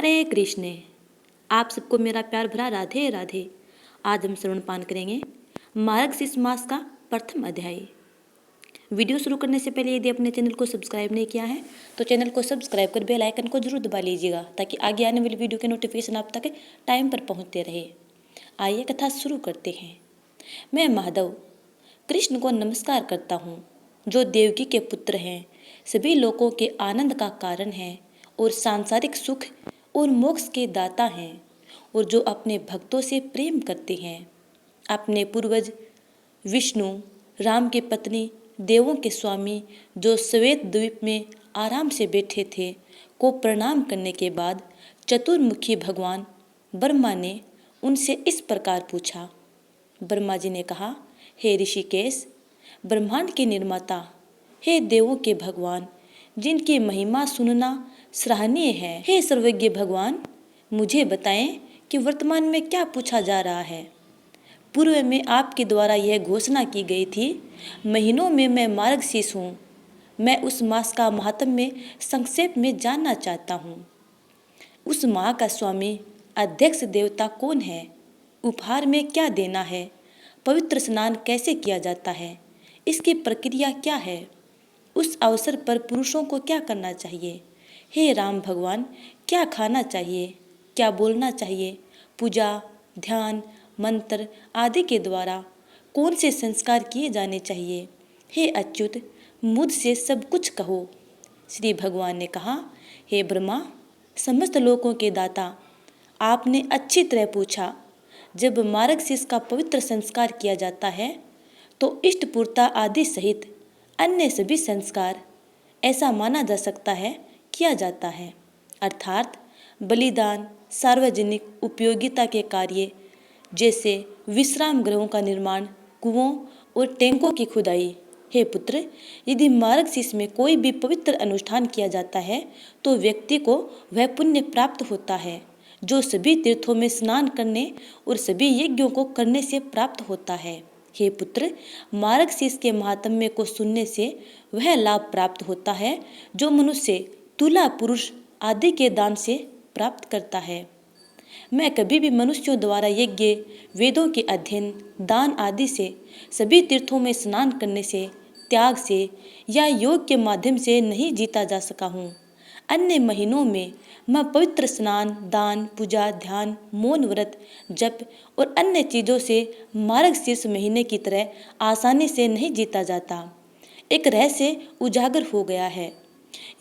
हरे कृष्ण। आप सबको मेरा प्यार भरा राधे राधे। आज हम श्रवण पान करेंगे मार्गशीर्ष मास का प्रथम अध्याय। वीडियो शुरू करने से पहले यदि अपने चैनल को सब्सक्राइब नहीं किया है तो चैनल को सब्सक्राइब कर बेल आइकन को जरूर दबा लीजिएगा ताकि आगे आने वाली वीडियो के नोटिफिकेशन आप तक टाइम पर पहुंचते रहे। आइए कथा शुरू करते हैं। मैं माधव कृष्ण को नमस्कार करता हूँ, जो देवकी के पुत्र हैं, सभी लोगों के आनंद का कारण हैं और सांसारिक सुख और मोक्ष के दाता हैं, और जो अपने भक्तों से प्रेम करते हैं। अपने पूर्वज विष्णु, राम के पत्नी, देवों के स्वामी, जो श्वेत द्वीप में आराम से बैठे थे, को प्रणाम करने के बाद चतुर्मुखी भगवान ब्रह्मा ने उनसे इस प्रकार पूछा। ब्रह्मा जी ने कहा, हे ऋषिकेश, ब्रह्मांड के निर्माता, हे देवों के भगवान, जिनकी महिमा सुनना सराहनीय है, हे सर्वज्ञ भगवान, मुझे बताएं कि वर्तमान में क्या पूछा जा रहा है। पूर्व में आपके द्वारा यह घोषणा की गई थी, महीनों में मैं मार्गशीर्ष हूँ। मैं उस मास का महात्म्य संक्षेप में जानना चाहता हूँ। उस माह का स्वामी अध्यक्ष देवता कौन है? उपहार में क्या देना है? पवित्र स्नान कैसे किया जाता है? इसकी प्रक्रिया क्या है? उस अवसर पर पुरुषों को क्या करना चाहिए? हे राम भगवान, क्या खाना चाहिए, क्या बोलना चाहिए? पूजा, ध्यान, मंत्र आदि के द्वारा कौन से संस्कार किए जाने चाहिए? हे अच्युत, मुझसे सब कुछ कहो। श्री भगवान ने कहा, हे ब्रह्मा, समस्त लोकों के दाता, आपने अच्छी तरह पूछा। जब मार्गशीर्ष का पवित्र संस्कार किया जाता है तो इष्ट पूर्ता आदि सहित अन्य सभी संस्कार ऐसा माना जा सकता है किया जाता है, अर्थात बलिदान, सार्वजनिक उपयोगिता के कार्य जैसे विश्राम गृहों का निर्माण, कुओं और टैंकों की खुदाई। हे पुत्र, यदि मार्गशीर्ष में कोई भी पवित्र अनुष्ठान किया जाता है तो व्यक्ति को वह पुण्य प्राप्त होता है जो सभी तीर्थों में स्नान करने और सभी यज्ञों को करने से प्राप्त होता है। हे पुत्र, मार्गशीर्ष के महात्म्य को सुनने से वह लाभ प्राप्त होता है जो मनुष्य तुला, पुरुष आदि के दान से प्राप्त करता है। मैं कभी भी मनुष्यों द्वारा यज्ञ, वेदों के अध्ययन, दान आदि से, सभी तीर्थों में स्नान करने से, त्याग से या योग के माध्यम से नहीं जीता जा सका हूँ। अन्य महीनों में मैं पवित्र स्नान, दान, पूजा, ध्यान, मौन व्रत, जप और अन्य चीज़ों से मार्गशीर्ष महीने की तरह आसानी से नहीं जीता जाता। एक रहस्य उजागर हो गया है।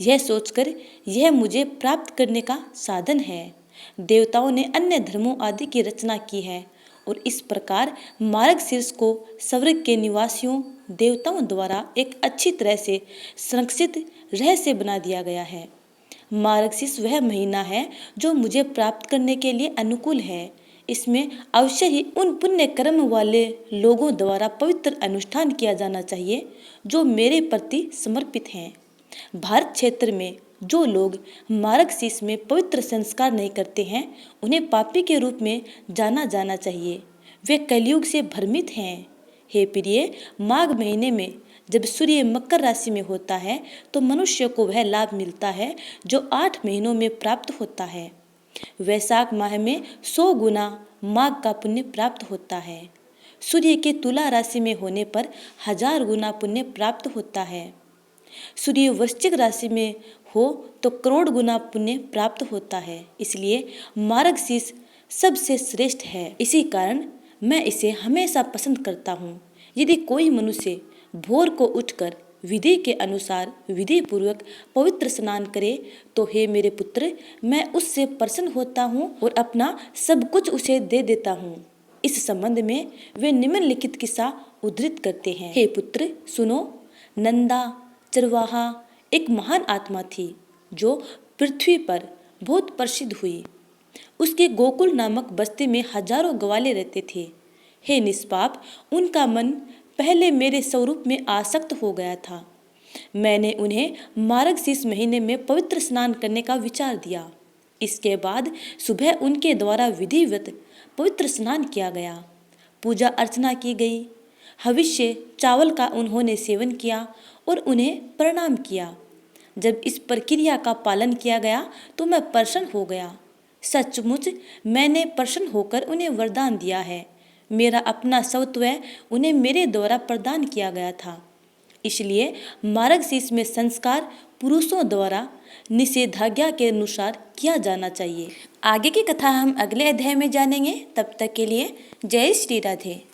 यह सोचकर यह मुझे प्राप्त करने का साधन है। देवताओं ने अन्य धर्मों आदि की रचना की है और इस प्रकार मार्गशीर्ष को स्वर्ग के निवासियों, देवताओं द्वारा एक अच्छी तरह से संरक्षित रहस्य बना दिया गया है। मार्गशीर्ष वह महीना है जो मुझे प्राप्त करने के लिए अनुकूल है। इसमें अवश्य ही उन पुण्य कर्म वाले लोगों द्वारा पवित्र अनुष्ठान किया जाना चाहिए जो मेरे प्रति समर्पित हैं। भारत क्षेत्र में जो लोग मार्गशीर्ष में पवित्र संस्कार नहीं करते हैं, उन्हें पापी के रूप में जाना जाना चाहिए। वे कलयुग से भ्रमित हैं। हे प्रिय, माघ महीने में जब सूर्य मकर राशि में होता है तो मनुष्य को वह लाभ मिलता है जो 8 महीनों में प्राप्त होता है। वैशाख माह में 100 गुना माघ का पुण्य प्राप्त होता है। सूर्य के तुला राशि में होने पर 1000 गुना पुण्य प्राप्त होता है। सूर्य वृश्चिक राशि में हो तो करोड़ गुना पुण्य प्राप्त होता है। इसलिए मार्गशीर्ष सबसे श्रेष्ठ है। इसी कारण मैं इसे हमेशा पसंद करता हूँ। यदि कोई मनुष्य भोर को उठकर विधि के अनुसार विधि पूर्वक पवित्र स्नान करे तो हे मेरे पुत्र, मैं उससे प्रसन्न होता हूँ और अपना सब कुछ उसे दे देता हूँ। इस संबंध में वे निम्नलिखित किस्सा उद्धृत करते हैं। हे पुत्र सुनो, नंदा चरवाहा एक महान आत्मा थी जो पृथ्वी पर बहुत प्रसिद्ध हुई। उसके गोकुल नामक बस्ती में हजारों ग्वाले रहते थे। हे निष्पाप, उनका मन पहले मेरे स्वरूप में आसक्त हो गया था। मैंने उन्हें मार्गशीर्ष महीने में पवित्र स्नान करने का विचार दिया। इसके बाद सुबह उनके द्वारा विधिवत पवित्र स्नान किया गया, पूजा अर्चना की गई, हविष्य चावल का उन्होंने सेवन किया और उन्हें प्रणाम किया। जब इस प्रक्रिया का पालन किया गया तो मैं प्रसन्न हो गया सचमुच मैंने प्रसन्न होकर उन्हें वरदान दिया है। मेरा अपना स्वत्व उन्हें मेरे द्वारा प्रदान किया गया था। इसलिए मार्गशीर्ष में संस्कार पुरुषों द्वारा निषेधाज्ञा के अनुसार किया जाना चाहिए। आगे की कथा हम अगले अध्याय में जानेंगे। तब तक के लिए जय श्री राधे।